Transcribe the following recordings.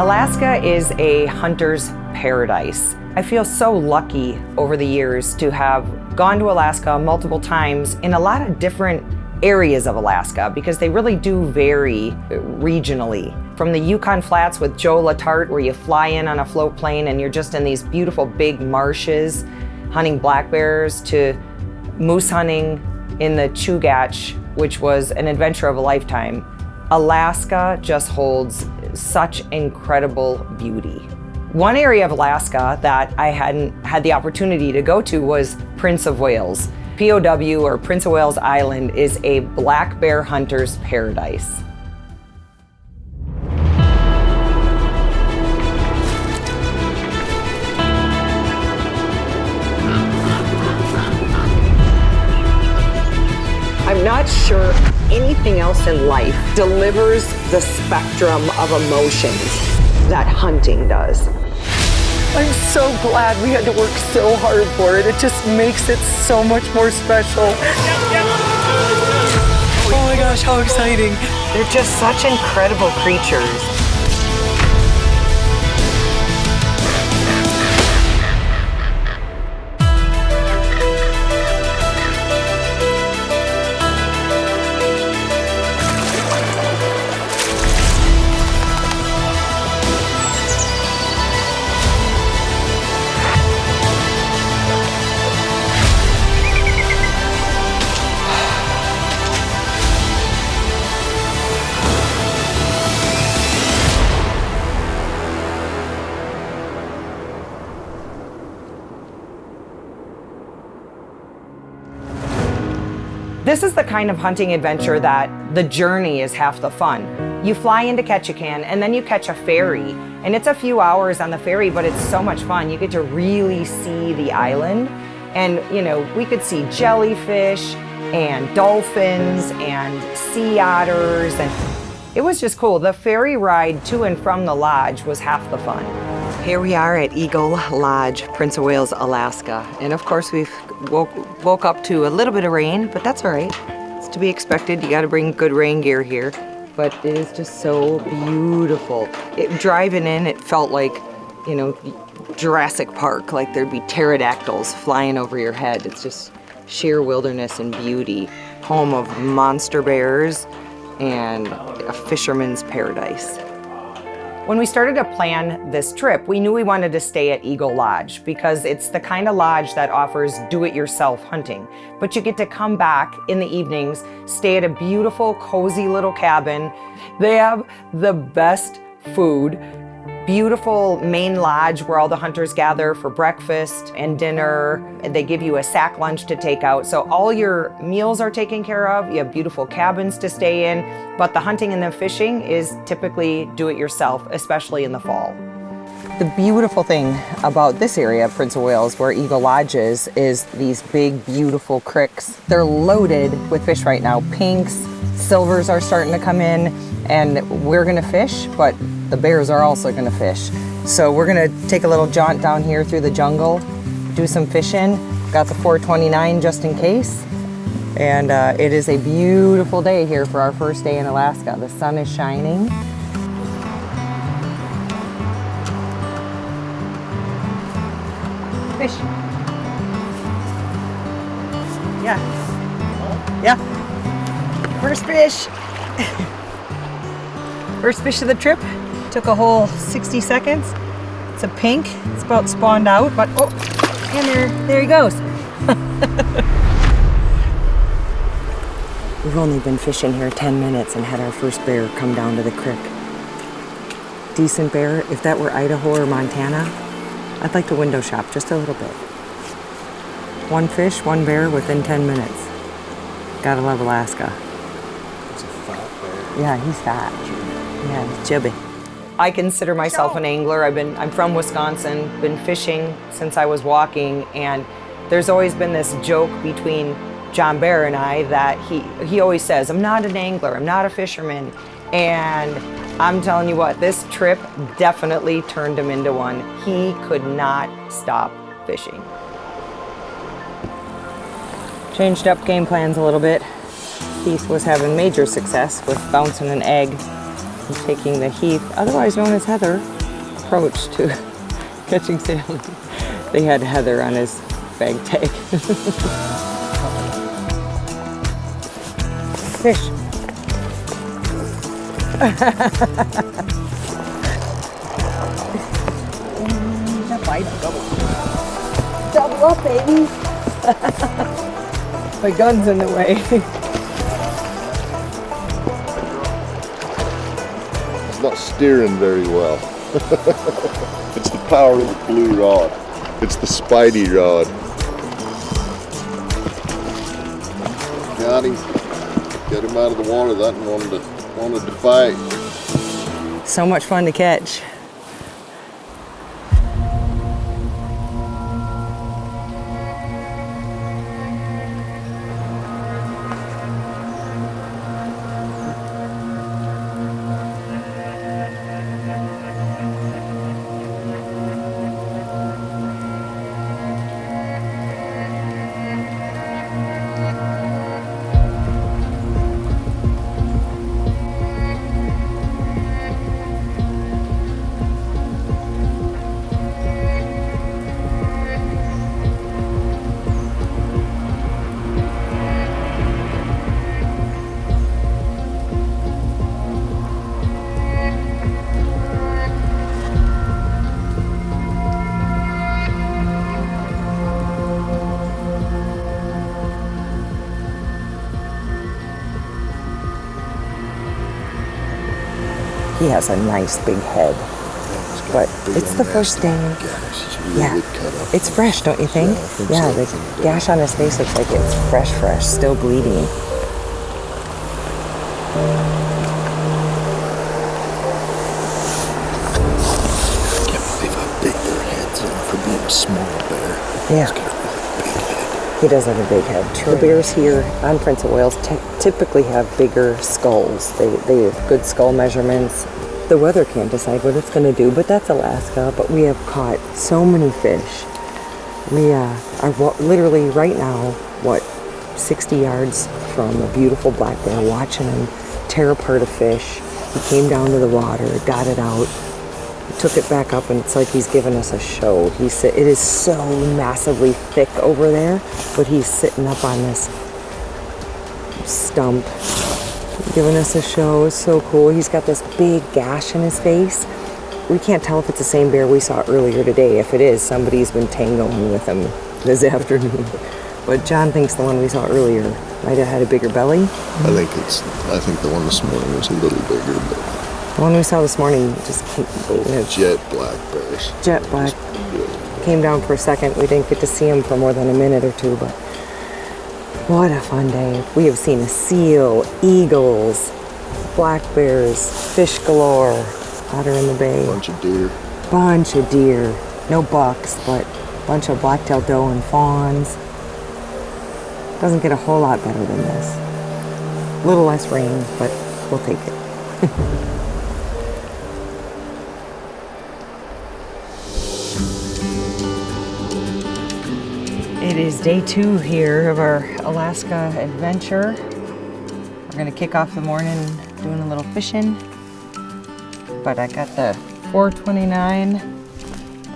Alaska is a hunter's paradise. I feel so lucky over the years to have gone to Alaska multiple times in a lot of different areas of Alaska because they really do vary regionally. From the Yukon Flats with Joe Latarte, where you fly in on a float plane and you're just in these beautiful big marshes hunting black bears, to moose hunting in the Chugach, which was an adventure of a lifetime. Alaska just holds such incredible beauty. One area of Alaska that I hadn't had the opportunity to go to was Prince of Wales. POW, or Prince of Wales Island, is a black bear hunter's paradise. I'm not sure anything else in life delivers the spectrum of emotions that hunting does. I'm so glad we had to work so hard for it. It just makes it so much more special. Oh my gosh, how exciting. They're just such incredible creatures. This is the kind of hunting adventure that the journey is half the fun. You fly into Ketchikan and then you catch a ferry, and it's a few hours on the ferry, but it's so much fun. You get to really see the island, and we could see jellyfish and dolphins and sea otters, and it was just cool. The ferry ride to and from the lodge was half the fun. Here we are at Eagle Lodge, Prince of Wales, Alaska. And of course we've woke up to a little bit of rain, but that's all right. It's to be expected. You gotta bring good rain gear here. But it is just so beautiful. Driving in, it felt like, Jurassic Park, like there'd be pterodactyls flying over your head. It's just sheer wilderness and beauty. Home of monster bears and a fisherman's paradise. When we started to plan this trip, we knew we wanted to stay at Eagle Lodge because it's the kind of lodge that offers do-it-yourself hunting. But you get to come back in the evenings, stay at a beautiful, cozy little cabin. They have the best food. Beautiful main lodge where all the hunters gather for breakfast and dinner. They give you a sack lunch to take out. So all your meals are taken care of. You have beautiful cabins to stay in, but the hunting and the fishing is typically do it yourself, especially in the fall. The beautiful thing about this area of Prince of Wales, where Eagle Lodge is these big, beautiful creeks. They're loaded with fish right now. Pinks, silvers are starting to come in, and we're gonna fish, but the bears are also gonna fish. So we're gonna take a little jaunt down here through the jungle, do some fishing. Got the 429 just in case. And it is a beautiful day here for our first day in Alaska. The sun is shining. Fish. Yeah. Yeah. First fish. First fish of the trip. Took a whole 60 seconds. It's a pink. It's about spawned out, but and there he goes. We've only been fishing here 10 minutes and had our first bear come down to the creek. Decent bear. If that were Idaho or Montana, I'd like to window shop just a little bit. One fish, one bear within 10 minutes. Gotta love Alaska. It's a fat bear. Yeah, he's fat. Yeah, he's chubby. I consider myself an angler. I'm from Wisconsin, been fishing since I was walking, and there's always been this joke between John Bear and I that he always says, I'm not an angler, I'm not a fisherman. And I'm telling you what, this trip definitely turned him into one. He could not stop fishing. Changed up game plans a little bit. Heath was having major success with bouncing an egg and taking the Heath, otherwise known as Heather, approach to catching salmon. They had Heather on his bag tag. Fish. Double up, baby. My gun's in the way. It's not steering very well. It's the power of the blue rod. It's the Spidey rod. Got him. Get him out of the water. That one wanted to fight. So much fun to catch. He has a nice big head, but it's the first day. Yeah, it's fresh, don't you think? Yeah, the gash on his face looks like it's fresh, still bleeding. I can't believe how big their heads are for being a small bear. Yeah. He does have a big head. The bears here on Prince of Wales typically have bigger skulls. They have good skull measurements. The weather can't decide what it's going to do, but that's Alaska. But we have caught so many fish. We are literally right now, 60 yards from a beautiful black bear, watching him tear apart a fish. He came down to the water, got it out, took it back up, and it's like he's giving us a show. It is so massively thick over there, but he's sitting up on this stump giving us a show. It's so cool. He's got this big gash in his face. We can't tell if it's the same bear we saw earlier today. If it is, somebody's been tangoing with him this afternoon. But John thinks the one we saw earlier might have had a bigger belly. I think the one this morning was a little bigger, but the one we saw this morning just came, jet black bears. Jet black. Came down for a second. We didn't get to see him for more than a minute or two, but what a fun day. We have seen a seal, eagles, black bears, fish galore out here in the bay. Bunch of deer. No bucks, but a bunch of black-tailed doe and fawns. Doesn't get a whole lot better than this. A little less rain, but we'll take it. It is day 2 here of our Alaska adventure. We're gonna kick off the morning doing a little fishing. But I got the 429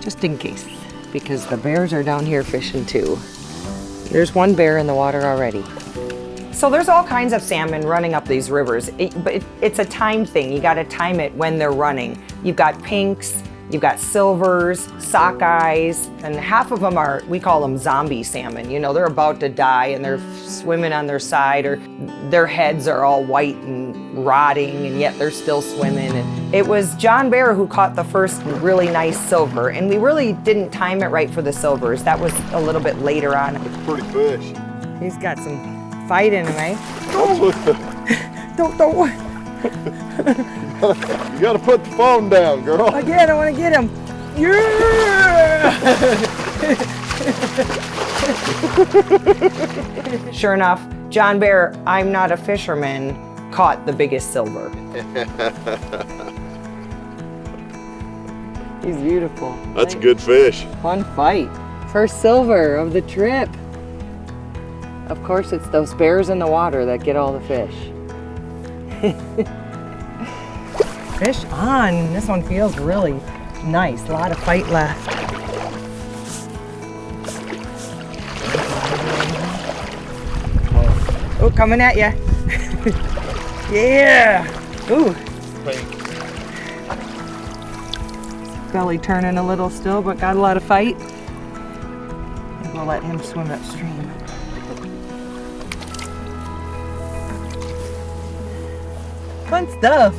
just in case, because the bears are down here fishing too. There's one bear in the water already. So there's all kinds of salmon running up these rivers, but it's a time thing. You gotta time it when they're running. You've got pinks, you've got silvers, sockeyes, and half of them are, we call them zombie salmon. You know, they're about to die and they're swimming on their side, or their heads are all white and rotting and yet they're still swimming. And it was John Bear who caught the first really nice silver, and we really didn't time it right for the silvers. That was a little bit later on. It's a pretty fish. He's got some fight in him, eh? Don't. You gotta put the phone down, girl. Again, I want to get him. Yeah! Sure enough, John Bear, I'm not a fisherman, caught the biggest silver. He's beautiful. That's a good fish. Fun fight. First silver of the trip. Of course, it's those bears in the water that get all the fish. Fish on. This one feels really Nice, a lot of fight left. Oh, coming at ya. Yeah. Ooh. Belly turning a little still, but got a lot of fight. And we'll let him swim upstream. Fun stuff.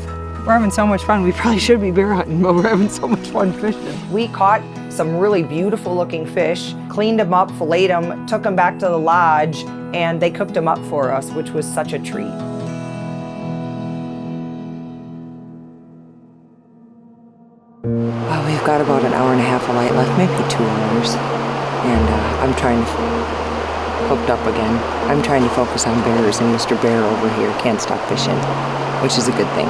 We're having so much fun. We probably should be bear hunting, but we're having so much fun fishing. We caught some really beautiful looking fish, cleaned them up, filleted them, took them back to the lodge, and they cooked them up for us, which was such a treat. Well, we've got about an hour and a half of light left, maybe 2 hours. And I'm trying to, hooked up again. I'm trying to focus on bears, and Mr. Bear over here can't stop fishing, which is a good thing.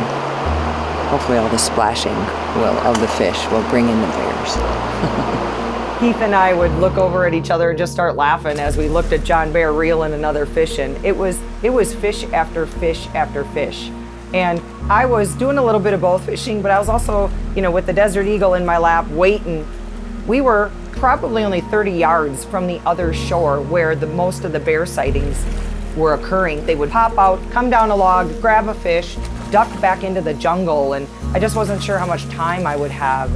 Hopefully all the splashing of the fish will bring in the bears. Keith and I would look over at each other and just start laughing as we looked at John Bear reeling another fish in. It was fish after fish after fish. And I was doing a little bit of both fishing, but I was also, with the Desert Eagle in my lap waiting. We were probably only 30 yards from the other shore where most of the bear sightings were occurring. They would pop out, come down a log, grab a fish, duck back into the jungle, and I just wasn't sure how much time I would have.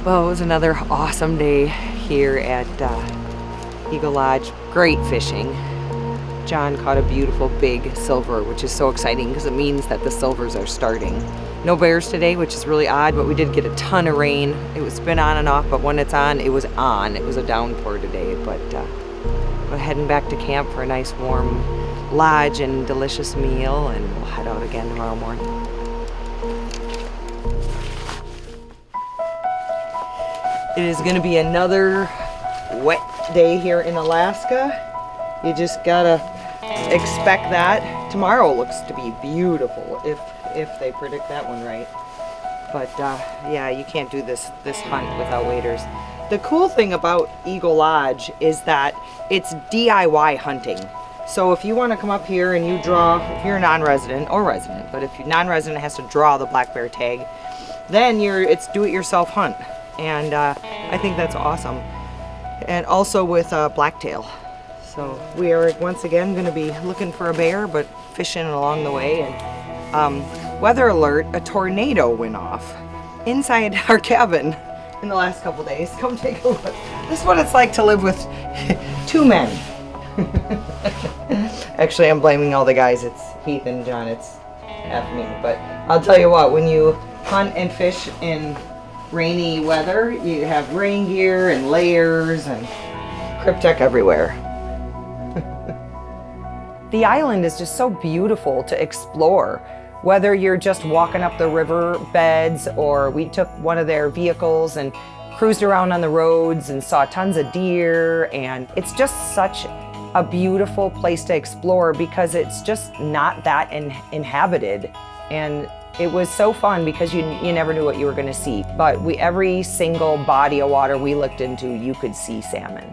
Well, it was another awesome day here at Eagle Lodge. Great fishing. John caught a beautiful big silver, which is so exciting because it means that the silvers are starting. No bears today, which is really odd, but we did get a ton of rain. It's been on and off, but when it's on, it was on. It was a downpour today, but we're heading back to camp for a nice warm lodge and delicious meal, and we'll head out again tomorrow morning. It is going to be another wet day here in Alaska. You just gotta expect that. Tomorrow looks to be beautiful if they predict that one right. But yeah, you can't do this hunt without waders. The cool thing about Eagle Lodge is that it's DIY hunting. So if you want to come up here and you draw, if you're a non-resident or resident, but if you're non-resident has to draw the black bear tag, then it's do-it-yourself hunt. And I think that's awesome. And also with blacktail. So we are once again going to be looking for a bear, but fishing along the way. And weather alert, a tornado went off inside our cabin in the last couple days. Come take a look. This is what it's like to live with 2 men. Actually, I'm blaming all the guys. It's Heath and John. It's half me. But I'll tell you what, when you hunt and fish in rainy weather, you have rain gear and layers and Cryptek everywhere. The island is just so beautiful to explore. Whether you're just walking up the river beds, or we took one of their vehicles and cruised around on the roads and saw tons of deer, and it's just such a beautiful place to explore because it's just not that inhabited. And it was so fun because you never knew what you were going to see. But every single body of water we looked into, you could see salmon.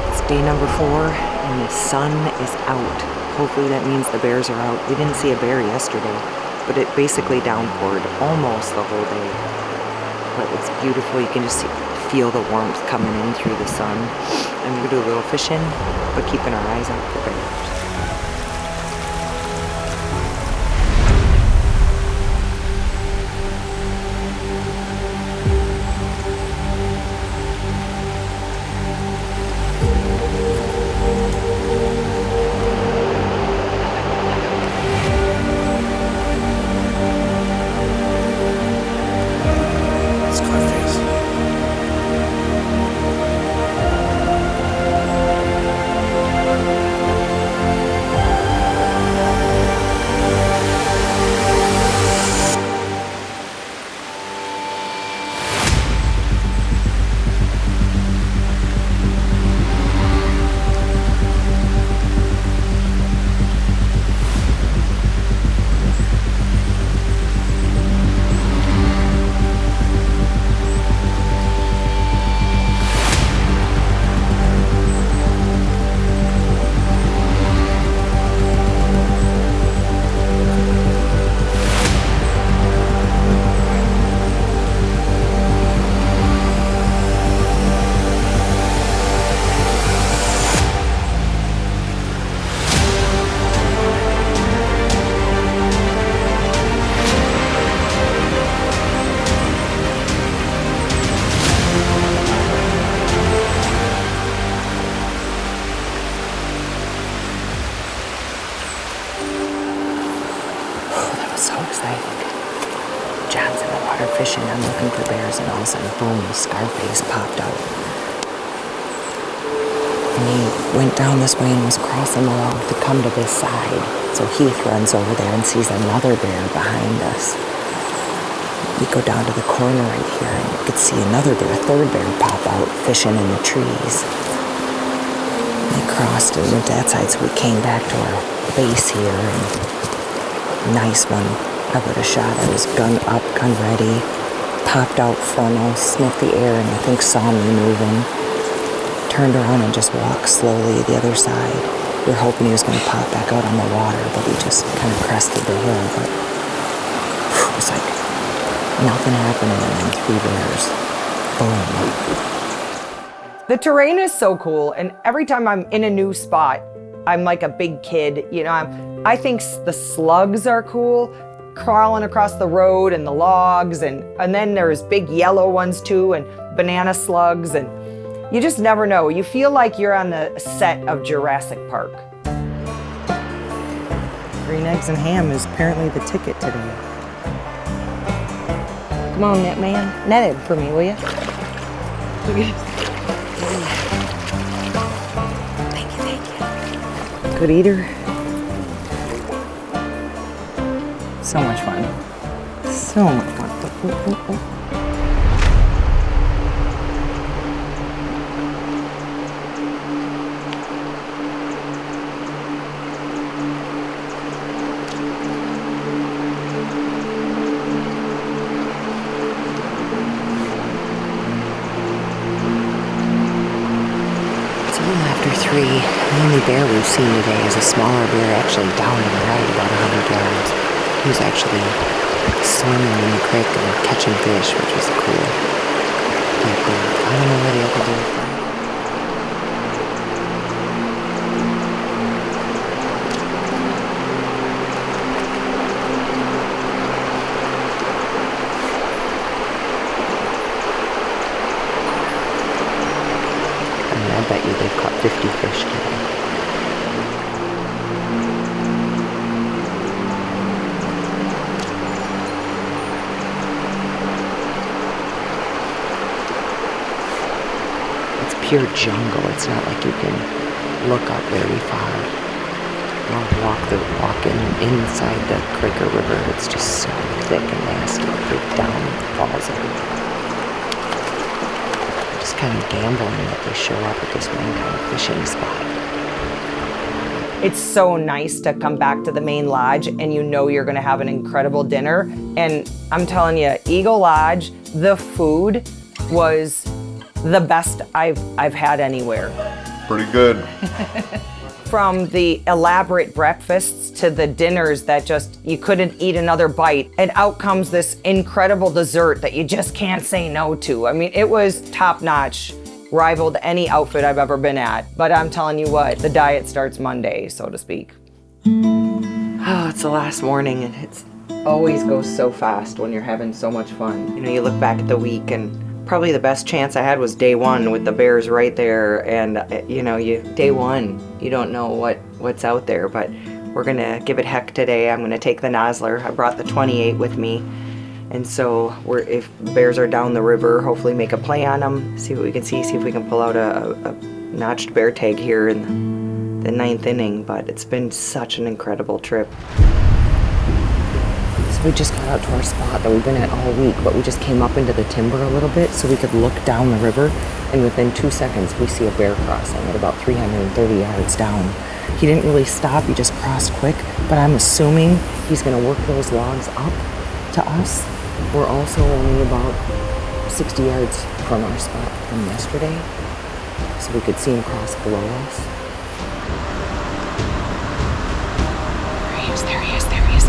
It's day number 4 and the sun is out. Hopefully that means the bears are out. We didn't see a bear yesterday, but it basically downpoured almost the whole day. But it's beautiful. You can just feel the warmth coming in through the sun. And we're gonna do a little fishing, but keeping our eyes out for bears. saltwater fishing. I'm looking for bears, and all of a sudden, boom, Scarface popped out. And he went down this way and was crossing the log to come to this side. So Heath runs over there and sees another bear behind us. We go down to the corner right here, and you could see another bear, a third bear, pop out fishing in the trees. They crossed and went to that side, so we came back to our base here, and nice one. I would have shot. I was gun up, gun ready, popped out frontal, sniffed the air, and I think saw me moving. Turned around and just walked slowly the other side. We were hoping he was going to pop back out on the water, but he just kind of crested the hill. But it was like nothing happening, and then 3 bears. Boom. The terrain is so cool, and every time I'm in a new spot, I'm like a big kid. You know, I think the slugs are cool, crawling across the road and the logs, and then there's big yellow ones too, and banana slugs, and you just never know. You feel like you're on the set of Jurassic Park. Green eggs and ham is apparently the ticket today. Come on, net man. Net it for me, will you? Look at Thank you. Good eater. So much fun. So much fun. After 3, the only bear we've seen today is a smaller bear, actually down to the right about 100 yards. He was actually swimming in the creek and catching fish, which was cool. I don't know what he had to do with that. I bet you they've caught 50 fish today. It's pure jungle. It's not like you can look up very far or walk inside the creek or river. It's just so thick and nasty. Big downfalls everywhere. Kind of gambling that they show up at this one kind of fishing spot. It's so nice to come back to the main lodge and you know you're gonna have an incredible dinner. And I'm telling you, Eagle Lodge, the food was the best I've had anywhere. Pretty good. From the elaborate breakfasts to the dinners that just, you couldn't eat another bite. And out comes this incredible dessert that you just can't say no to. I mean, it was top notch, rivaled any outfit I've ever been at. But I'm telling you what, the diet starts Monday, so to speak. Oh, it's the last morning, and it's always goes so fast when you're having so much fun. You know, you look back at the week, and probably the best chance I had was day 1 with the bears right there. And you know, day 1, you don't know what's out there, but we're gonna give it heck today. I'm gonna take the Nosler. I brought the 28 with me, and so if bears are down the river, hopefully make a play on them, see what we can see if we can pull out a notched bear tag here in the 9th inning. But it's been such an incredible trip. We just got out to our spot that we've been at all week, but we just came up into the timber a little bit so we could look down the river, and within 2 seconds we see a bear crossing at about 330 yards down. He didn't really stop, he just crossed quick, but I'm assuming he's gonna work those logs up to us. We're also only about 60 yards from our spot from yesterday, so we could see him cross below us. There he is, there he is, there he is.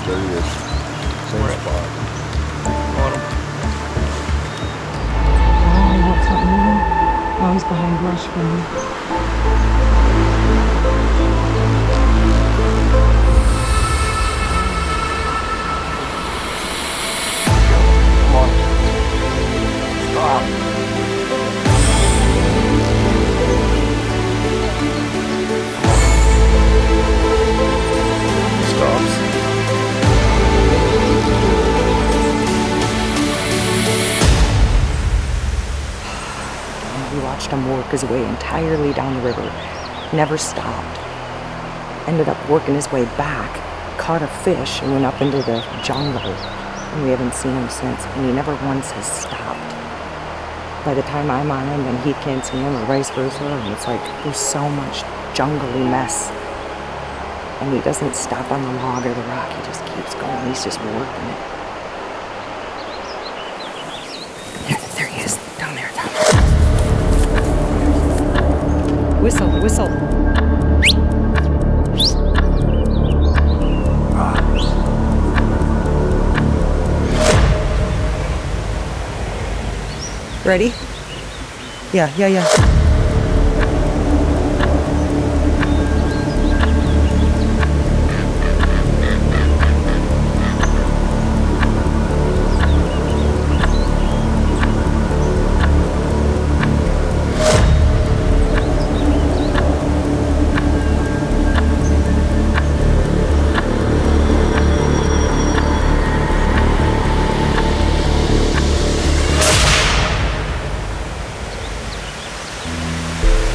There he is. Same spot. Oh, he's behind brush for me. Come on. Stop. Stops. We watched him work his way entirely down the river, never stopped. Ended up working his way back, caught a fish, and went up into the jungle. And we haven't seen him since, and he never once has stopped. By the time I'm on him and he can't see him, or vice versa, and it's like there's so much jungly mess. And he doesn't stop on the log or the rock, he just keeps going, he's just working it. There he is, down there. Whistle, whistle. Ready? Yeah.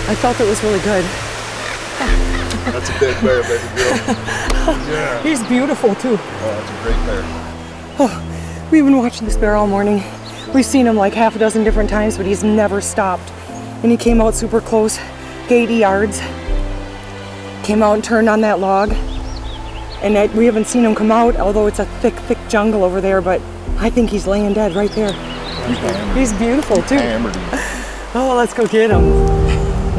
I felt it was really good. That's a big bear, baby girl. Yeah. He's beautiful too. Oh, that's a great bear. Oh, we've been watching this bear all morning. We've seen him like half a dozen different times, but he's never stopped. And he came out super close, 80 yards. Came out and turned on that log. And we haven't seen him come out, although it's a thick, thick jungle over there, but I think he's laying dead right there. He's beautiful too. Hammered him. Oh, let's go get him.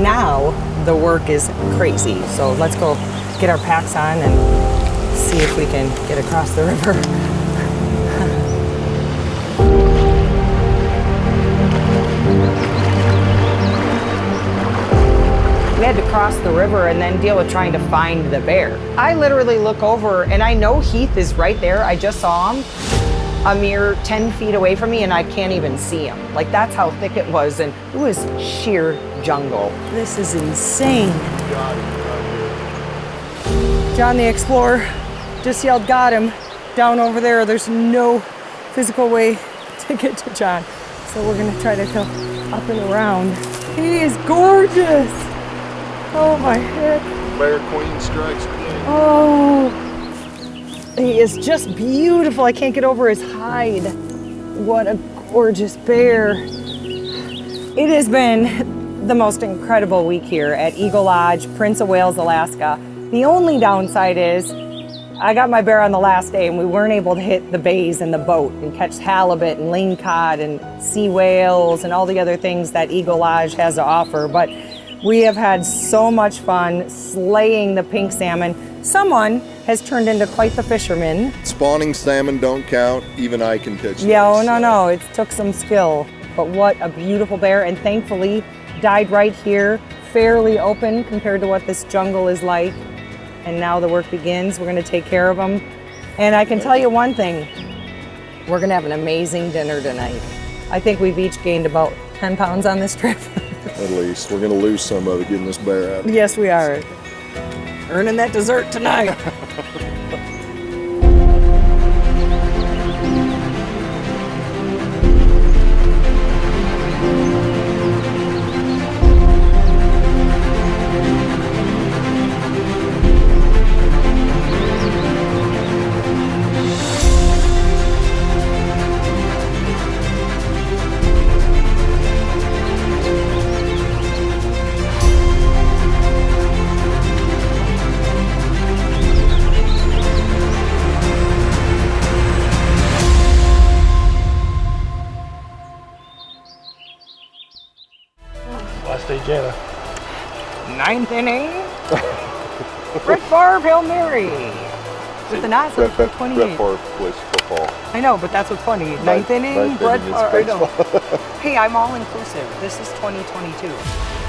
Now the work is crazy, so let's go get our packs on and see if we can get across the river. We had to cross the river and then deal with trying to find the bear. I literally look over and I know Heath is right there. I just saw him a mere 10 feet away from me and I can't even see him. Like, that's how thick it was, and it was sheer jungle. This is insane. John the Explorer just yelled, "Got him," down over there. There's no physical way to get to John. So we're gonna try to go up and around. He is gorgeous. Oh my heck. Bear Queen strikes again. Oh, he is just beautiful. I can't get over his hide. What a gorgeous bear. It has been the most incredible week here at Eagle Lodge, Prince of Wales, Alaska. The only downside is I got my bear on the last day and we weren't able to hit the bays in the boat and catch halibut and lingcod and sea whales and all the other things that Eagle Lodge has to offer. But we have had so much fun slaying the pink salmon. Someone has turned into quite the fisherman. Spawning salmon don't count. Even I can catch them. Yeah, no, it took some skill. But what a beautiful bear, and thankfully died right here, fairly open compared to what this jungle is like. And now the work begins. We're gonna take care of them. And I can tell you one thing, we're gonna have an amazing dinner tonight. I think we've each gained about 10 pounds on this trip. At least. We're going to lose some of it getting this bear out. Yes, we are. Earning that dessert tonight. Last day, Jana. 9th inning. Brett Favre, Hail Mary. With the knot, so Brett 28. Favre plays football. I know, but that's what's funny. Ninth inning, ninth Brett inning is Favre. I know. baseball. Hey, I'm all inclusive. This is 2022.